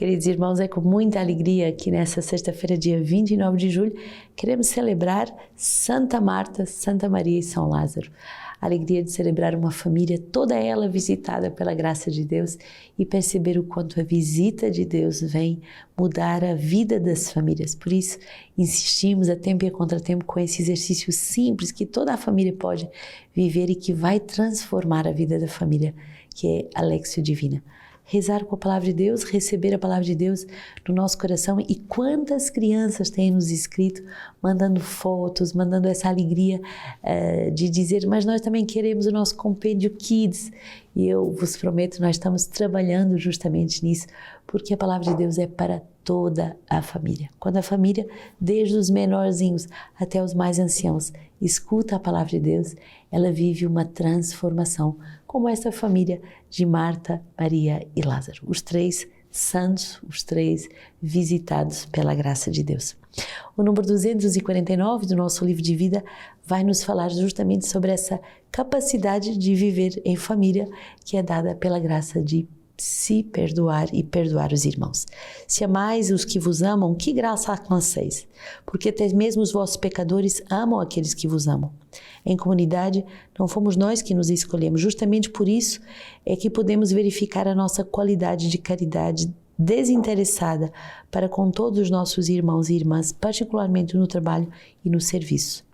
Queridos irmãos, é com muita alegria que nessa sexta-feira, dia 29 de julho, queremos celebrar Santa Marta, Santa Maria e São Lázaro. A alegria de celebrar uma família, toda ela visitada pela graça de Deus, e perceber o quanto a visita de Deus vem mudar a vida das famílias. Por isso, insistimos a tempo e a contratempo com esse exercício simples que toda a família pode viver e que vai transformar a vida da família, que é a Lectio Divina. Rezar com a Palavra de Deus, receber a Palavra de Deus no nosso coração. E quantas crianças têm nos escrito, mandando fotos, mandando essa alegria de dizer, mas nós também queremos o nosso compêndio Kids. E eu vos prometo, nós estamos trabalhando justamente nisso, porque a Palavra de Deus é para toda a família. Quando a família, desde os menorzinhos até os mais anciãos, escuta a Palavra de Deus, ela vive uma transformação, como essa família de Marta, Maria e Lázaro. Os três santos, os três visitados pela graça de Deus. O número 249 do nosso livro de vida vai nos falar justamente sobre essa capacidade de viver em família que é dada pela graça de se perdoar e perdoar os irmãos. Se amais os que vos amam, que graça alcanceis? Porque até mesmo os vossos pecadores amam aqueles que vos amam. Em comunidade, não fomos nós que nos escolhemos. Justamente por isso é que podemos verificar a nossa qualidade de caridade desinteressada para com todos os nossos irmãos e irmãs, particularmente no trabalho e no serviço.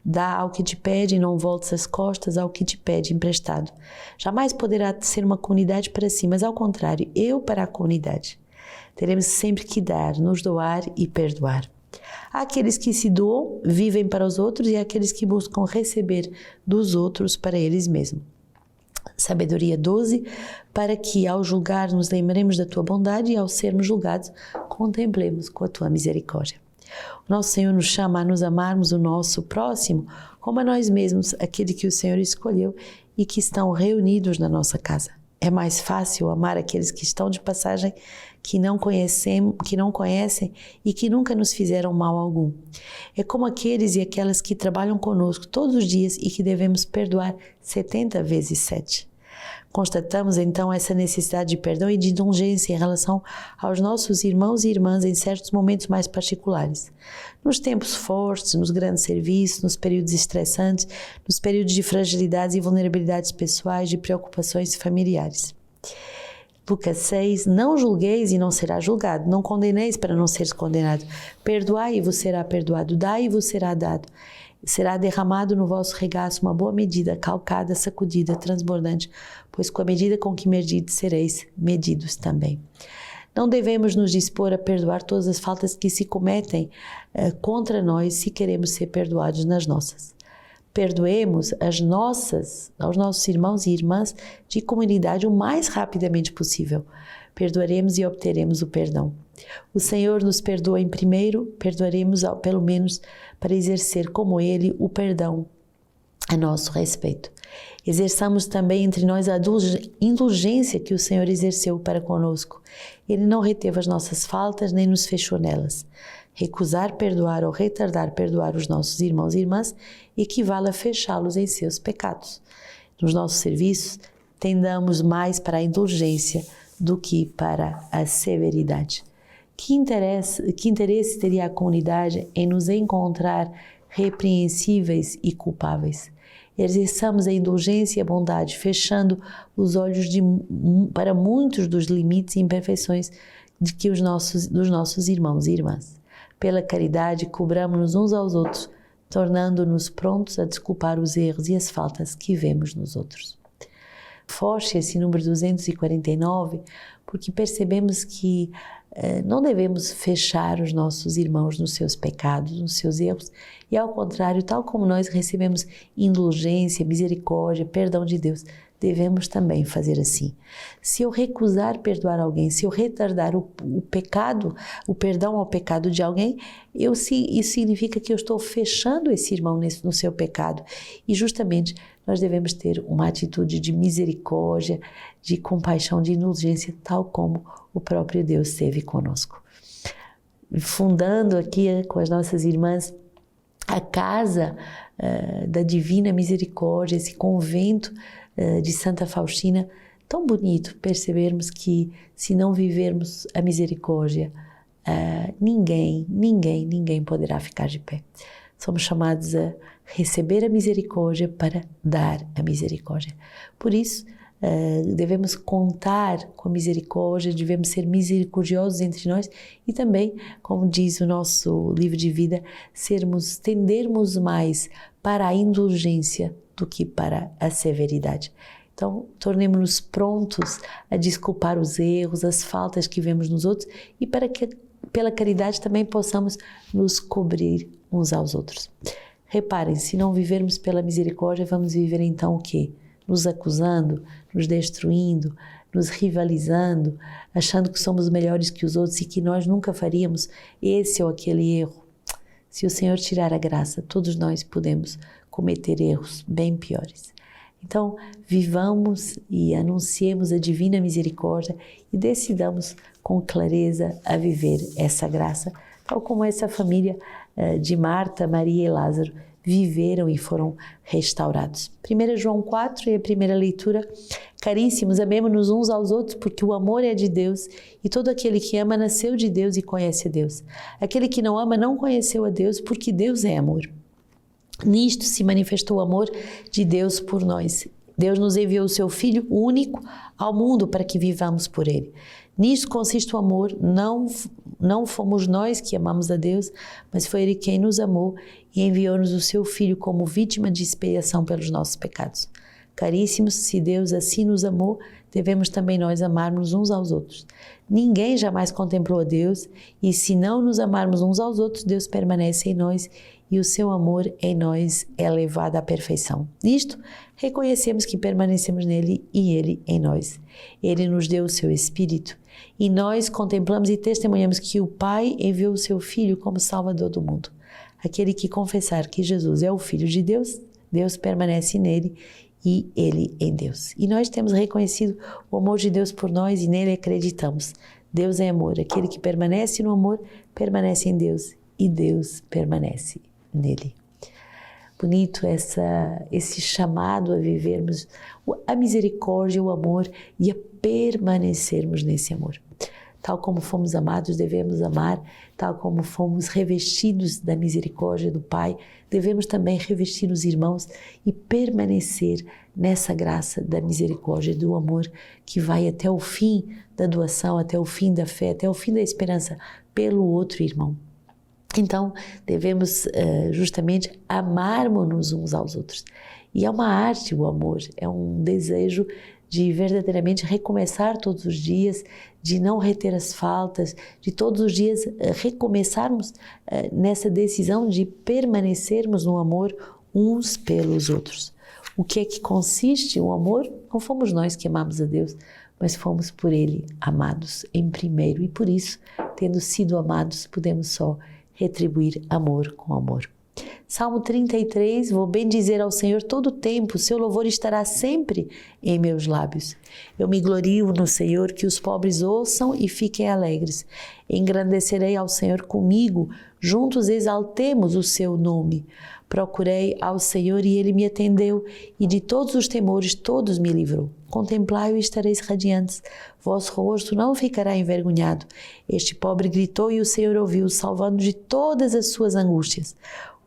Dá ao que te pede e não voltes as costas ao que te pede emprestado. Jamais poderá ser uma comunidade para si, mas ao contrário, eu para a comunidade. Teremos sempre que dar, nos doar e perdoar. Há aqueles que se doam, vivem para os outros, e há aqueles que buscam receber dos outros para eles mesmos. Sabedoria 12, para que ao julgar nos lembremos da tua bondade e ao sermos julgados, contemplemos com a tua misericórdia. O nosso Senhor nos chama a nos amarmos o nosso próximo como a nós mesmos, aquele que o Senhor escolheu e que estão reunidos na nossa casa. É mais fácil amar aqueles que estão de passagem, que não conhecem e que nunca nos fizeram mal algum. É como aqueles e aquelas que trabalham conosco todos os dias e que devemos perdoar 70 vezes 7. Constatamos então essa necessidade de perdão e de indulgência em relação aos nossos irmãos e irmãs em certos momentos mais particulares. Nos tempos fortes, nos grandes serviços, nos períodos estressantes, nos períodos de fragilidades e vulnerabilidades pessoais, de preocupações familiares. Lucas 6, não julgueis e não será julgado, não condeneis para não seres condenado, perdoai e vos será perdoado, dai e vos será dado. Será derramado no vosso regaço uma boa medida, calcada, sacudida, transbordante, pois com a medida com que medides sereis medidos também. Não devemos nos dispor a perdoar todas as faltas que se cometem contra nós se queremos ser perdoados nas nossas. Perdoemos aos nossos irmãos e irmãs de comunidade o mais rapidamente possível. Perdoaremos e obteremos o perdão. O Senhor nos perdoa em primeiro, perdoaremos pelo menos para exercer como Ele o perdão a nosso respeito. Exerçamos também entre nós a indulgência que o Senhor exerceu para conosco. Ele não reteve as nossas faltas nem nos fechou nelas. Recusar perdoar ou retardar perdoar os nossos irmãos e irmãs equivale a fechá-los em seus pecados. Nos nossos serviços, tendamos mais para a indulgência do que para a severidade. Que interesse teria a comunidade em nos encontrar repreensíveis e culpáveis? Exerçamos a indulgência e a bondade, fechando os olhos para muitos dos limites e imperfeições dos nossos irmãos e irmãs. Pela caridade, cobramos-nos uns aos outros, tornando-nos prontos a desculpar os erros e as faltas que vemos nos outros. Forte esse número 249, porque percebemos que não devemos fechar os nossos irmãos nos seus pecados, nos seus erros, e ao contrário, tal como nós recebemos indulgência, misericórdia, perdão de Deus, devemos também fazer assim. Se eu recusar perdoar alguém, se eu retardar o pecado, o perdão ao pecado de alguém, isso significa que eu estou fechando esse irmão no seu pecado. E justamente nós devemos ter uma atitude de misericórdia, de compaixão, de indulgência, tal como o próprio Deus teve conosco. Fundando aqui com as nossas irmãs a casa da Divina Misericórdia, esse convento de Santa Faustina, tão bonito percebermos que se não vivermos a misericórdia, ninguém poderá ficar de pé. Somos chamados a receber a misericórdia para dar a misericórdia. Por isso, devemos contar com a misericórdia, devemos ser misericordiosos entre nós e também, como diz o nosso livro de vida, tendermos mais para a indulgência do que para a severidade. Então, tornemos-nos prontos a desculpar os erros, as faltas que vemos nos outros e para que, pela caridade, também possamos nos cobrir uns aos outros. Reparem, se não vivermos pela misericórdia, vamos viver então o quê? Nos acusando, nos destruindo, nos rivalizando, achando que somos melhores que os outros e que nós nunca faríamos esse ou aquele erro. Se o Senhor tirar a graça, todos nós podemos cometer erros bem piores. Então, vivamos e anunciemos a divina misericórdia e decidamos com clareza a viver essa graça, tal como essa família de Marta, Maria e Lázaro viveram e foram restaurados. 1 João 4 e a primeira leitura. Caríssimos, amemo-nos uns aos outros, porque o amor é de Deus, e todo aquele que ama nasceu de Deus e conhece a Deus. Aquele que não ama não conheceu a Deus, porque Deus é amor. Nisto se manifestou o amor de Deus por nós. Deus nos enviou o seu Filho único ao mundo para que vivamos por ele. Nisto consiste o amor, não fomos nós que amamos a Deus, mas foi Ele quem nos amou e enviou-nos o seu Filho como vítima de expiação pelos nossos pecados. Caríssimos, se Deus assim nos amou, devemos também nós amarmos uns aos outros. Ninguém jamais contemplou a Deus, e se não nos amarmos uns aos outros, Deus permanece em nós e o seu amor em nós é levado à perfeição. Nisto, reconhecemos que permanecemos nele e ele em nós. Ele nos deu o seu Espírito e nós contemplamos e testemunhamos que o Pai enviou o seu Filho como Salvador do mundo. Aquele que confessar que Jesus é o Filho de Deus, Deus permanece nele e ele em Deus. E nós temos reconhecido o amor de Deus por nós e nele acreditamos. Deus é amor. Aquele que permanece no amor, permanece em Deus e Deus permanece nele. Bonito esse chamado a vivermos a misericórdia, o amor e a permanecermos nesse amor. Tal como fomos amados, devemos amar, tal como fomos revestidos da misericórdia do Pai, devemos também revestir os irmãos e permanecer nessa graça da misericórdia, do amor que vai até o fim da doação, até o fim da fé, até o fim da esperança pelo outro irmão. Então, devemos justamente amarmos-nos uns aos outros. E é uma arte o amor, é um desejo de verdadeiramente recomeçar todos os dias, de não reter as faltas, de todos os dias recomeçarmos nessa decisão de permanecermos no amor uns pelos outros. O que é que consiste o amor? Não fomos nós que amamos a Deus, mas fomos por Ele amados em primeiro. E por isso, tendo sido amados, podemos só retribuir amor com amor. Salmo 33, vou bendizer ao Senhor todo o tempo, seu louvor estará sempre em meus lábios. Eu me glorio no Senhor, que os pobres ouçam e fiquem alegres. Engrandecerei ao Senhor comigo, juntos exaltemos o seu nome. Procurei ao Senhor e Ele me atendeu, e de todos os temores todos me livrou. Contemplai-o e estareis radiantes, vosso rosto não ficará envergonhado. Este pobre gritou e o Senhor ouviu, salvando de todas as suas angústias.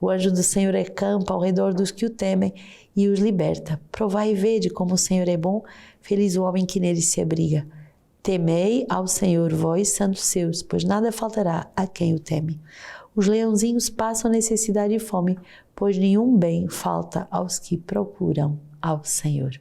O anjo do Senhor acampa ao redor dos que o temem e os liberta. Provai e vede como o Senhor é bom, feliz o homem que nele se abriga. Temei ao Senhor, vós, santos seus, pois nada faltará a quem o teme. Os leãozinhos passam necessidade e fome, pois nenhum bem falta aos que procuram ao Senhor.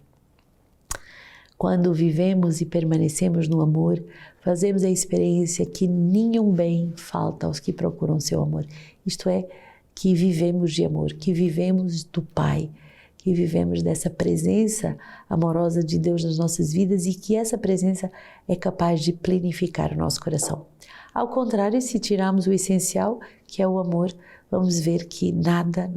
Quando vivemos e permanecemos no amor, fazemos a experiência que nenhum bem falta aos que procuram seu amor. Isto é, que vivemos de amor, que vivemos do Pai, que vivemos dessa presença amorosa de Deus nas nossas vidas e que essa presença é capaz de plenificar o nosso coração. Ao contrário, se tirarmos o essencial, que é o amor, vamos ver que nada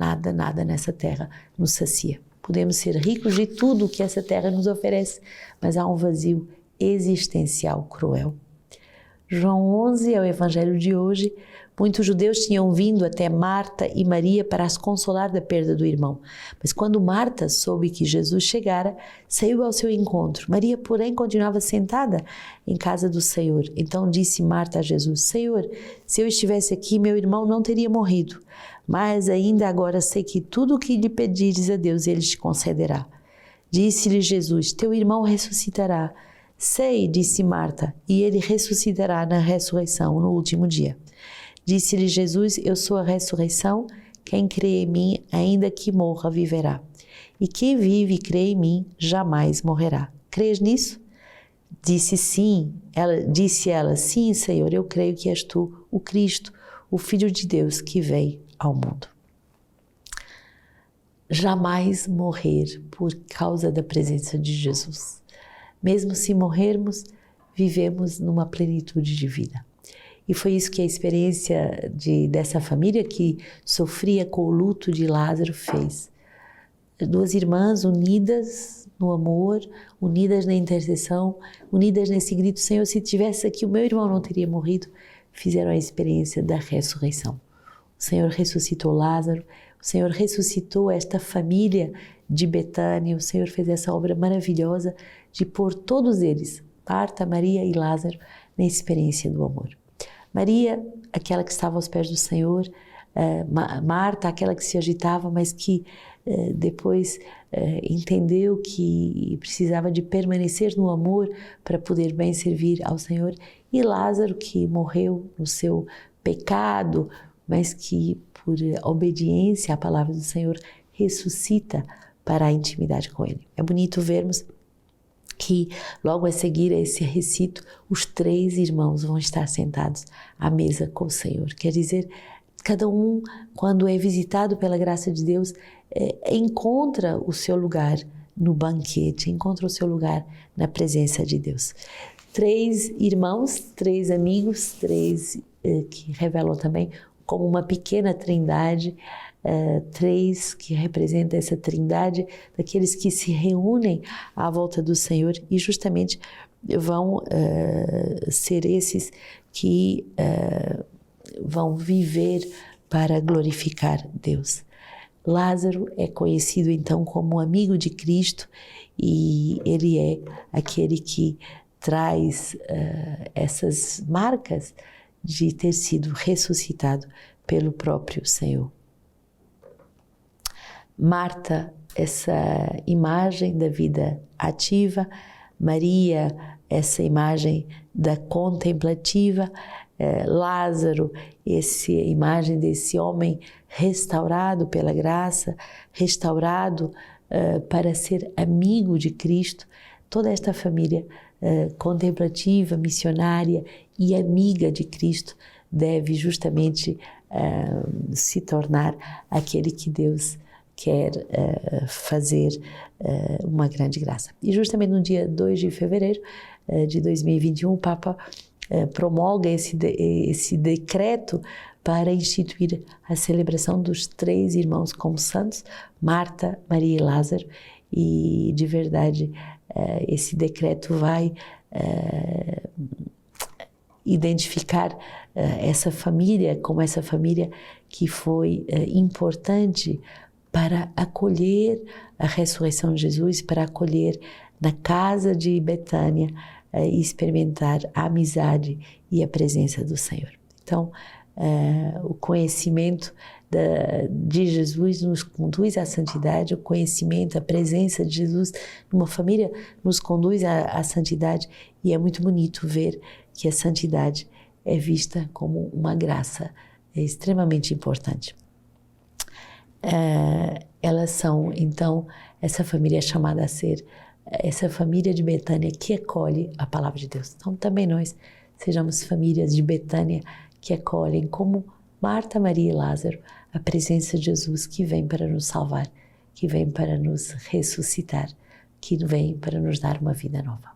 nessa terra nos sacia. Podemos ser ricos de tudo que essa terra nos oferece, mas há um vazio existencial cruel. João 11 é o evangelho de hoje. Muitos judeus tinham vindo até Marta e Maria para as consolar da perda do irmão. Mas quando Marta soube que Jesus chegara, saiu ao seu encontro. Maria, porém, continuava sentada em casa do Senhor. Então disse Marta a Jesus: Senhor, se eu estivesse aqui, meu irmão não teria morrido. Mas ainda agora sei que tudo o que lhe pedires a Deus, Ele te concederá. Disse-lhe Jesus: Teu irmão ressuscitará. Sei, disse Marta, e ele ressuscitará na ressurreição, no último dia. Disse-lhe Jesus: Eu sou a ressurreição, quem crê em mim, ainda que morra, viverá. E quem vive e crê em mim, jamais morrerá. Crês nisso? Disse ela, sim, Senhor, eu creio que és tu, o Cristo, o Filho de Deus que veio ao mundo. Jamais morrer por causa da presença de Jesus. Mesmo se morrermos, vivemos numa plenitude de vida. E foi isso que a experiência dessa família que sofria com o luto de Lázaro fez. Duas irmãs unidas no amor, unidas na intercessão, unidas nesse grito: Senhor, se tivesse aqui, o meu irmão não teria morrido. Fizeram a experiência da ressurreição. O Senhor ressuscitou Lázaro, o Senhor ressuscitou esta família de Betânia, o Senhor fez essa obra maravilhosa de pôr todos eles, Marta, Maria e Lázaro, na experiência do amor. Maria, aquela que estava aos pés do Senhor, Marta, aquela que se agitava, mas que depois entendeu que precisava de permanecer no amor para poder bem servir ao Senhor, e Lázaro, que morreu no seu pecado, mas que por obediência à palavra do Senhor ressuscita para a intimidade com Ele. É bonito vermos que logo a seguir a esse recito, os três irmãos vão estar sentados à mesa com o Senhor. Quer dizer, cada um, quando é visitado pela graça de Deus, encontra o seu lugar no banquete, encontra o seu lugar na presença de Deus. Três irmãos, três amigos, três que revelam também como uma pequena trindade, três que representam essa trindade daqueles que se reúnem à volta do Senhor e justamente vão ser esses que vão viver para glorificar Deus. Lázaro é conhecido então como amigo de Cristo e ele é aquele que traz essas marcas de ter sido ressuscitado pelo próprio Senhor. Marta, essa imagem da vida ativa, Maria, essa imagem da contemplativa, Lázaro, essa imagem desse homem restaurado pela graça, restaurado para ser amigo de Cristo. Toda esta família contemplativa, missionária e amiga de Cristo deve justamente se tornar aquele que Deus quer fazer uma grande graça. E justamente no dia 2 de fevereiro de 2021, o Papa promulga esse decreto para instituir a celebração dos três irmãos como santos, Marta, Maria e Lázaro, e de verdade esse decreto vai identificar essa família como essa família que foi importante para acolher a ressurreição de Jesus, para acolher na casa de Betânia e experimentar a amizade e a presença do Senhor. Então, o conhecimento de Jesus nos conduz à santidade, o conhecimento, a presença de Jesus numa família nos conduz à santidade, e é muito bonito ver que a santidade é vista como uma graça extremamente importante. Elas são, então, essa família é chamada a ser essa família de Betânia que acolhe a palavra de Deus. Então, também nós sejamos famílias de Betânia que acolhem, como Marta, Maria e Lázaro, a presença de Jesus que vem para nos salvar, que vem para nos ressuscitar, que vem para nos dar uma vida nova.